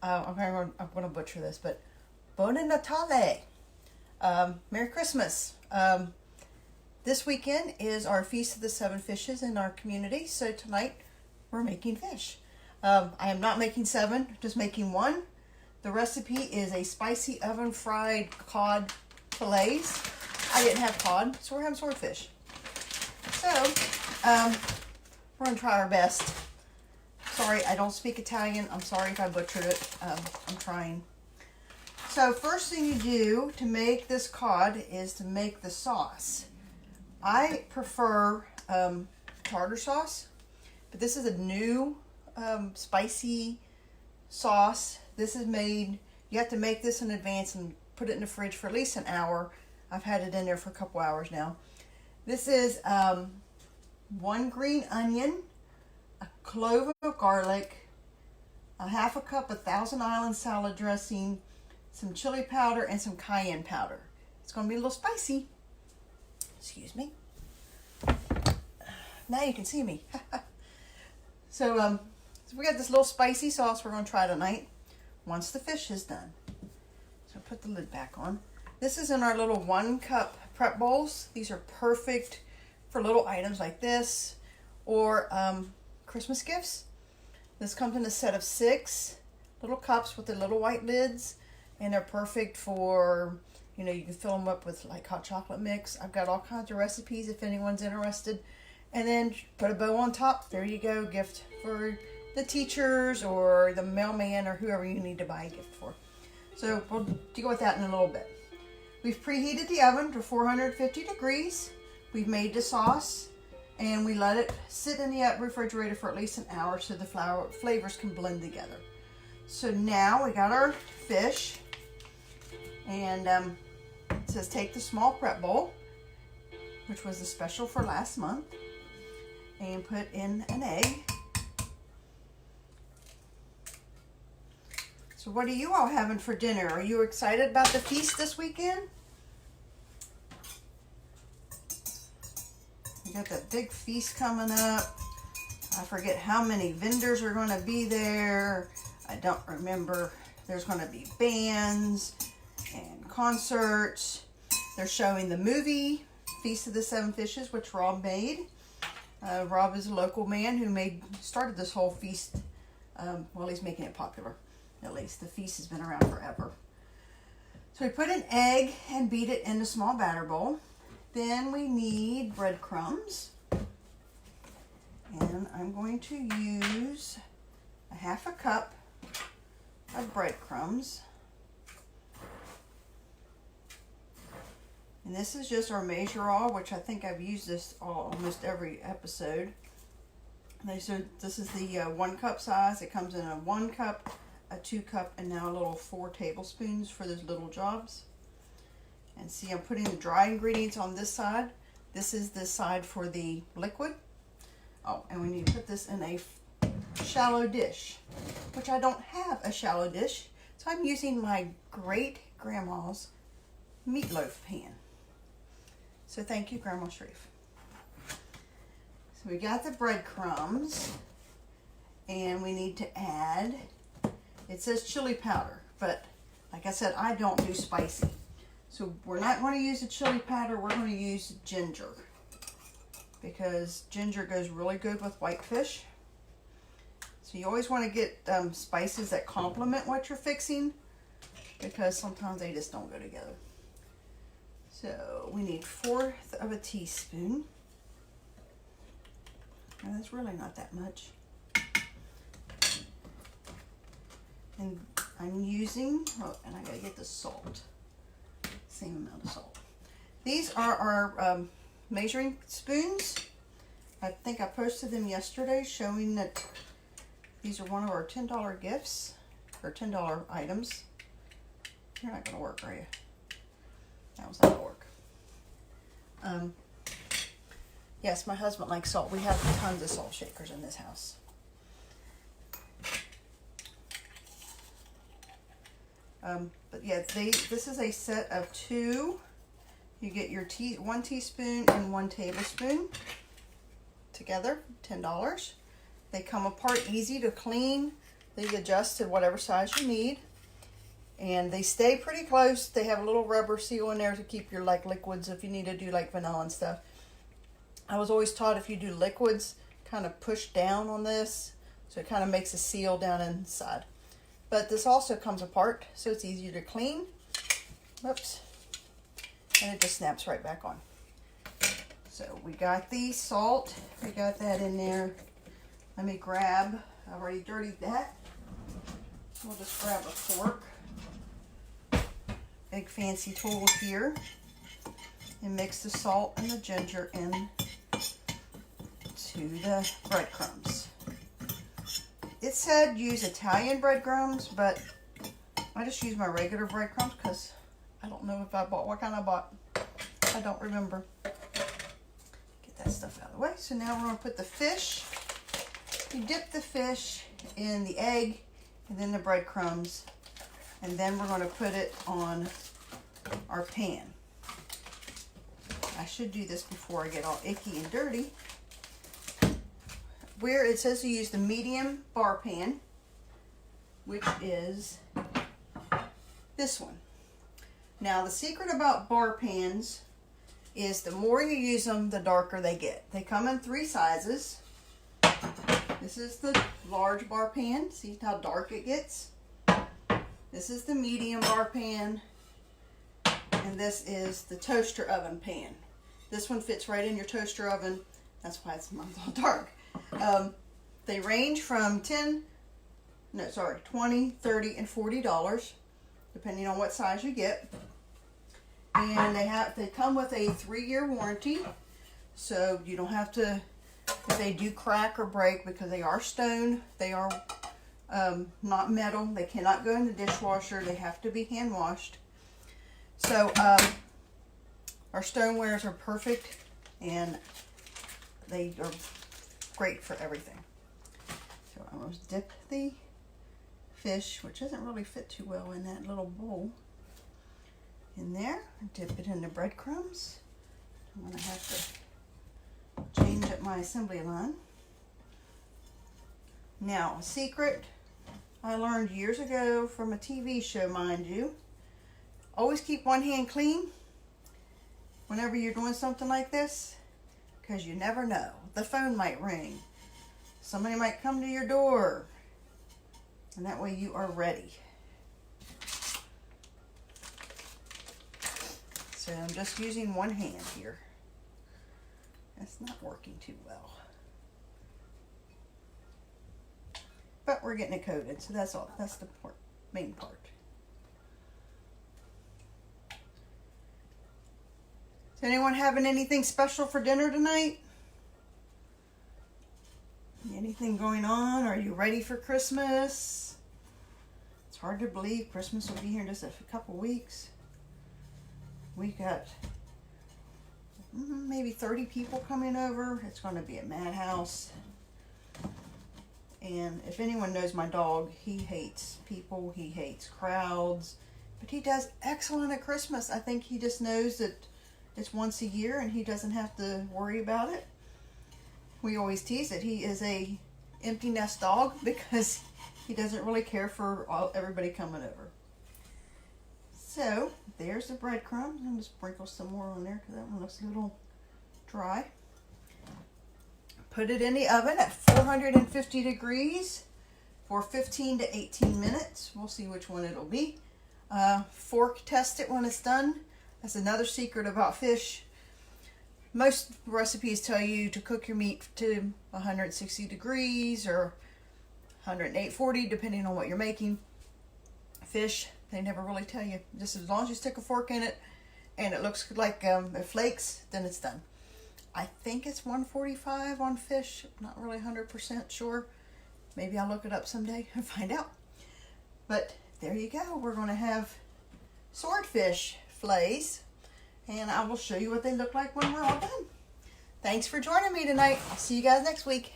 I'm gonna butcher this, but Buon Natale. Merry Christmas. This weekend is our Feast of the Seven Fishes in our community, so tonight we're making fish. I am not making 7, just making 1. The recipe is a spicy oven fried cod fillets. I didn't have cod, so we're having swordfish. So, we're going to try our best. Sorry, I don't speak Italian. I'm sorry if I butchered it. I'm trying. So, first thing you do to make this cod is to make the sauce. I prefer tartar sauce, but this is a new spicy sauce. This is made, you have to make this in advance and put it in the fridge for at least an hour. I've had it in there for a couple hours now. This is 1 green onion, a clove of garlic, a half a cup of Thousand Island salad dressing, some chili powder, and some cayenne powder. It's going to be a little spicy. Excuse me. Now you can see me. So we got this little spicy sauce we're going to try tonight once the fish is done. So put the lid back on. This is in our little 1 cup prep bowls. These are perfect for little items like this or Christmas gifts. This comes in a set of 6 little cups with the little white lids, and they're perfect for, you know, you can fill them up with like hot chocolate mix. I've got all kinds of recipes if anyone's interested. And then put a bow on top. There you go. Gift for the teachers or the mailman or whoever you need to buy a gift for. So we'll deal with that in a little bit. We've preheated the oven to 450 degrees. We've made the sauce and we let it sit in the refrigerator for at least an hour so the flavors can blend together. So now we got our fish, and it says take the small prep bowl, which was the special for last month, and put in an egg. So what are you all having for dinner? Are you excited about the feast this weekend? We got that big feast coming up. I forget how many vendors are going to be there. I don't remember. There's going to be bands and concerts. They're showing the movie Feast of the Seven Fishes, which Rob made. Rob is a local man who started this whole feast. Well, he's making it popular. At least the feast has been around forever. So we put an egg and beat it in a small batter bowl. Then we need breadcrumbs. And I'm going to use a half a cup of breadcrumbs. And this is just our measure all, which I think I've used this almost every episode. So this is the 1 cup size. It comes in a 1 cup, a 2 cup, and now a little 4 tablespoons for those little jobs. And see, I'm putting the dry ingredients on this side. This is the side for the liquid. Oh, and we need to put this in a shallow dish, which I don't have a shallow dish. So I'm using my great grandma's meatloaf pan. So thank you, Grandma Sharif. So we got the breadcrumbs, and we need to add, it says chili powder, but like I said, I don't do spicy. So we're not going to use the chili powder, we're going to use ginger, because ginger goes really good with white fish. So you always want to get spices that complement what you're fixing, because sometimes they just don't go together. So we need 1/4 of a teaspoon. And that's really not that much. And I'm using, and I gotta get the salt. Same amount of salt. These are our measuring spoons. I think I posted them yesterday showing that these are one of our $10 gifts, or $10 items. You're not gonna work, are you? That was not gonna work. Yes, my husband likes salt. We have tons of salt shakers in this house. But yeah, this is a set of 2. You get your 1 teaspoon and 1 tablespoon together, $10. They come apart easy to clean. They adjust to whatever size you need. And they stay pretty close. They have a little rubber seal in there to keep your like liquids if you need to do like vanilla and stuff. I was always taught if you do liquids, kind of push down on this. So it kind of makes a seal down inside. But this also comes apart, so it's easier to clean. Whoops. And it just snaps right back on. So we got the salt. We got that in there. Let me grab, I've already dirtied that. We'll just grab a fork. Big fancy tool here. And mix the salt and the ginger in to the breadcrumbs. It said use Italian breadcrumbs, but I just use my regular breadcrumbs because I don't know if I bought what kind I bought. I don't remember. Get that stuff out of the way. So now we're going to put the fish. You dip the fish in the egg and then the breadcrumbs, and then we're going to put it on our pan. I should do this before I get all icky and dirty. Where it says to use the medium bar pan, which is this one. Now the secret about bar pans is the more you use them, the darker they get. They come in 3 sizes. This is the large bar pan. See how dark it gets? This is the medium bar pan. And this is the toaster oven pan. This one fits right in your toaster oven. That's why it's a little dark. They range from $20, $30, and $40, depending on what size you get. And they come with a 3-year warranty, so you don't have to, if they do crack or break, because they are stone, they are not metal, they cannot go in the dishwasher, they have to be hand washed. So our stonewares are perfect, and they are great for everything. So I'm going to dip the fish, which doesn't really fit too well in that little bowl, in there. Dip it in the breadcrumbs. I'm going to have to change up my assembly line. Now, a secret I learned years ago from a TV show, mind you. Always keep one hand clean whenever you're doing something like this, because you never know. The phone might ring. Somebody might come to your door. And that way you are ready. So I'm just using one hand here. That's not working too well. But we're getting it coated, so that's all. That's the main part. Is anyone having anything special for dinner tonight? Anything going on? Are you ready for Christmas? It's hard to believe Christmas will be here in just a couple weeks. We got maybe 30 people coming over. It's going to be a madhouse. And if anyone knows my dog, he hates people. He hates crowds. But he does excellent at Christmas. I think he just knows that it's once a year and he doesn't have to worry about it. We always tease it. He is a empty nest dog because he doesn't really care for everybody coming over. So there's the breadcrumbs. I'm going to sprinkle some more on there because that one looks a little dry. Put it in the oven at 450 degrees for 15 to 18 minutes. We'll see which one it'll be. Fork test it when it's done. That's another secret about fish. Most recipes tell you to cook your meat to 160 degrees or 108-40, depending on what you're making. Fish, they never really tell you. Just as long as you stick a fork in it and it looks like it flakes, then it's done. I think it's 145 on fish. Not really 100% sure. Maybe I'll look it up someday and find out. But there you go. We're going to have swordfish fillets, and I will show you what they look like when we're all done. Thanks for joining me tonight. I'll see you guys next week.